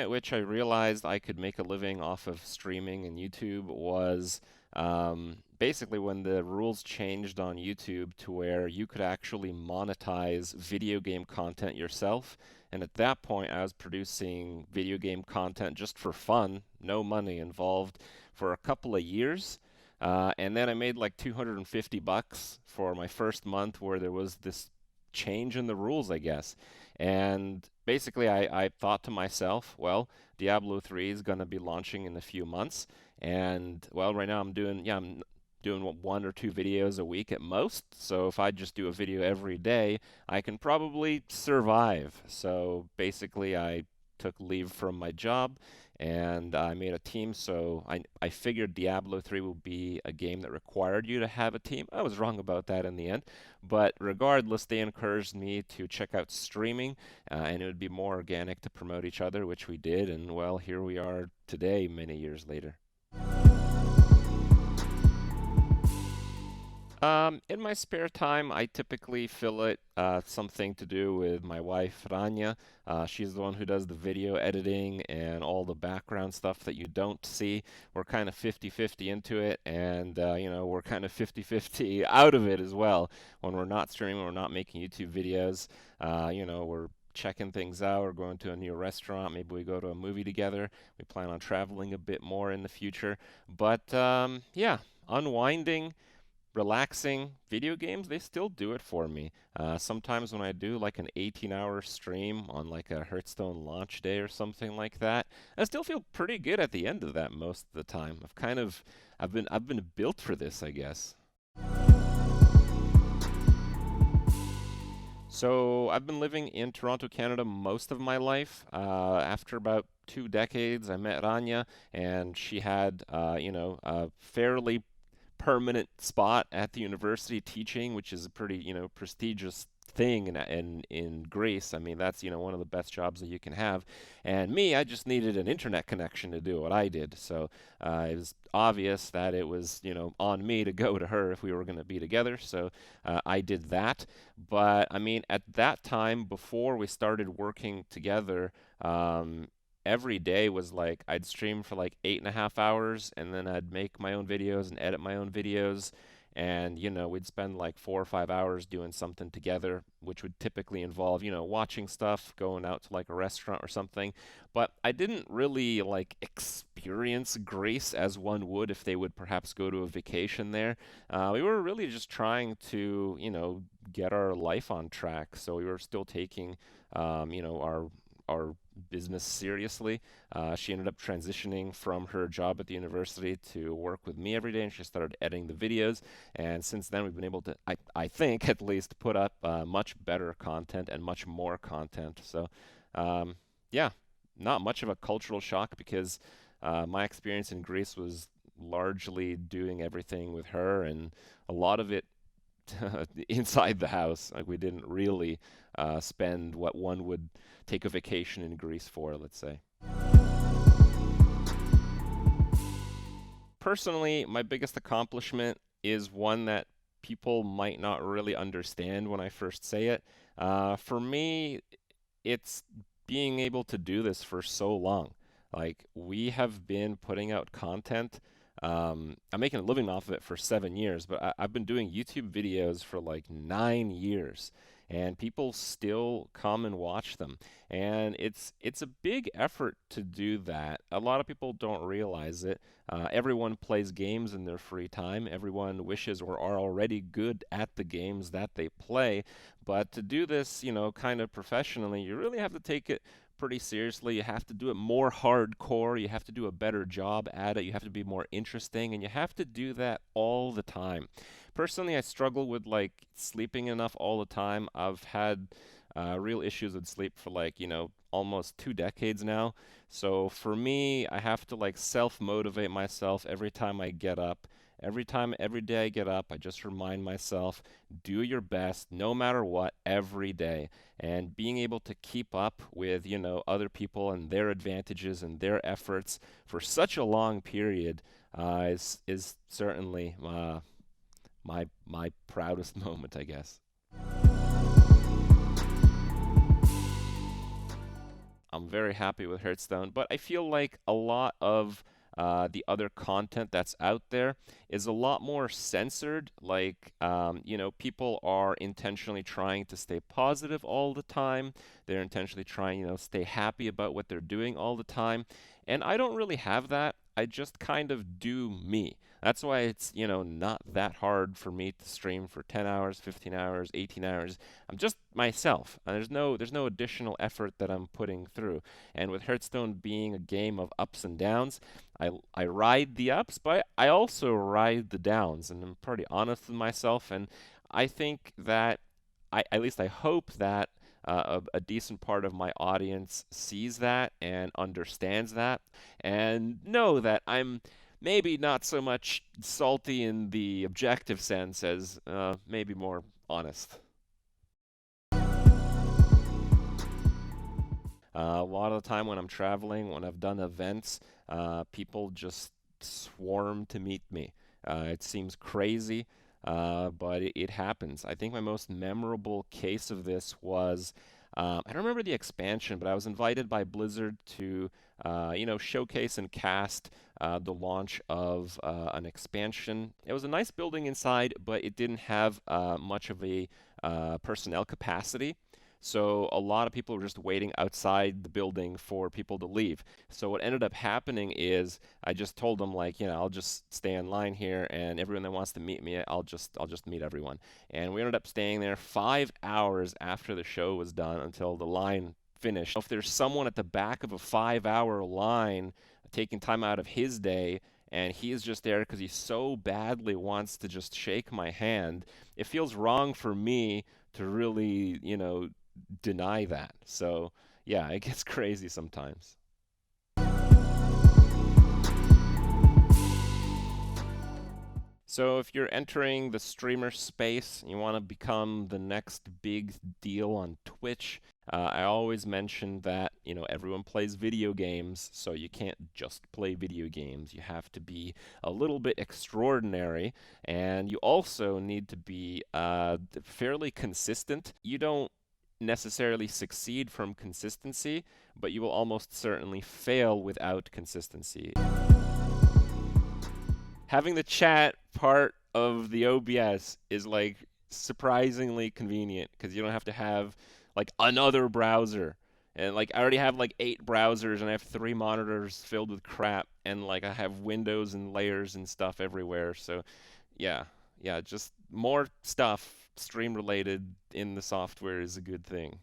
at which I realized I could make a living off of streaming and YouTube was basically when the rules changed on YouTube to where you could actually monetize video game content yourself. And at that point, I was producing video game content just for fun, no money involved, for a couple of years. And then I made like 250 bucks for my first month where there was this change in the rules, I guess. And basically, I thought to myself, well, Diablo 3 is going to be launching in a few months. And well, right now I'm doing one or two videos a week at most. So if I just do a video every day, I can probably survive. So basically, I took leave from my job and I made a team. So I figured Diablo 3 would be a game that required you to have a team. I was wrong about that in the end. But regardless, they encouraged me to check out streaming, and it would be more organic to promote each other, which we did. And well, here we are today, many years later. In my spare time, I typically fill it something to do with my wife, Rania. She's the one who does the video editing and all the background stuff that you don't see. We're kind of 50-50 into it, and we're kind of 50-50 out of it as well. When we're not streaming, we're not making YouTube videos. We're checking things out. We're going to a new restaurant. Maybe we go to a movie together. We plan on traveling a bit more in the future. But yeah, unwinding, relaxing video games, they still do it for me. Sometimes when I do like an 18-hour stream on like a Hearthstone launch day or something like that, I still feel pretty good at the end of that most of the time. I've been built for this, I guess. So I've been living in Toronto, Canada most of my life. After about 2 decades, I met Rania, and she had, a fairly permanent spot at the university teaching, which is a pretty, prestigious thing in Greece. I mean, that's, one of the best jobs that you can have. And me, I just needed an internet connection to do what I did. So it was obvious that it was, on me to go to her if we were going to be together. So I did that. But I mean, at that time, before we started working together, every day was like I'd stream for like 8.5 hours, and then I'd make my own videos and edit my own videos. And, we'd spend like 4 or 5 hours doing something together, which would typically involve, watching stuff, going out to like a restaurant or something. But I didn't really like experience Greece as one would if they would perhaps go to a vacation there. We were really just trying to, get our life on track. So we were still taking, our business seriously. She ended up transitioning from her job at the university to work with me every day, and she started editing the videos. And since then, we've been able to, I think at least, put up much better content and much more content. So, yeah, not much of a cultural shock because my experience in Greece was largely doing everything with her, and a lot of it inside the house. Like we didn't really spend what one would take a vacation in Greece for, let's say. Personally, my biggest accomplishment is one that people might not really understand when I first say it. For me, it's being able to do this for so long. Like, we have been putting out content. I'm making a living off of it for 7 years, but I've been doing YouTube videos for like 9 years, and people still come and watch them. And it's a big effort to do that. A lot of people don't realize it. Everyone plays games in their free time. Everyone wishes or are already good at the games that they play. But to do this, kind of professionally, you really have to take it pretty seriously. You have to do it more hardcore. You have to do a better job at it. You have to be more interesting, and you have to do that all the time. Personally, I struggle with like sleeping enough all the time. I've had real issues with sleep for like, almost 2 decades now. So for me, I have to like self-motivate myself every time I get up. Every day I get up, I just remind myself, do your best no matter what every day. And being able to keep up with, other people and their advantages and their efforts for such a long period is certainly my proudest moment, I guess. I'm very happy with Hearthstone, but I feel like a lot of the other content that's out there is a lot more censored. Like, people are intentionally trying to stay positive all the time. They're intentionally trying, stay happy about what they're doing all the time. And I don't really have that. I just kind of do me. That's why it's, not that hard for me to stream for 10 hours, 15 hours, 18 hours. I'm just myself. And there's no additional effort that I'm putting through. And with Hearthstone being a game of ups and downs, I ride the ups, but I also ride the downs, and I'm pretty honest with myself. And I think that at least I hope that a decent part of my audience sees that and understands that, and know that I'm maybe not so much salty in the objective sense as maybe more honest. A lot of the time when I'm traveling, when I've done events, people just swarm to meet me. It seems crazy, but it happens. I think my most memorable case of this was, I don't remember the expansion, but I was invited by Blizzard to, showcase and cast the launch of an expansion. It was a nice building inside, but it didn't have much of a personnel capacity. So a lot of people were just waiting outside the building for people to leave. So what ended up happening is I just told them like, I'll just stay in line here, and everyone that wants to meet me, I'll just meet everyone. And we ended up staying there 5 hours after the show was done until the line finished. If there's someone at the back of a 5 hour line taking time out of his day, and he is just there because he so badly wants to just shake my hand, it feels wrong for me to really, deny that. So, yeah, it gets crazy sometimes. So if you're entering the streamer space, you want to become the next big deal on Twitch, I always mention that, everyone plays video games, so you can't just play video games. You have to be a little bit extraordinary, and you also need to be fairly consistent. You don't necessarily succeed from consistency, but you will almost certainly fail without consistency. Having the chat part of the OBS is like surprisingly convenient because you don't have to have like another browser. And like I already have like 8 browsers and I have 3 monitors filled with crap, and like I have windows and layers and stuff everywhere. So yeah, yeah, just more stuff stream related in the software is a good thing.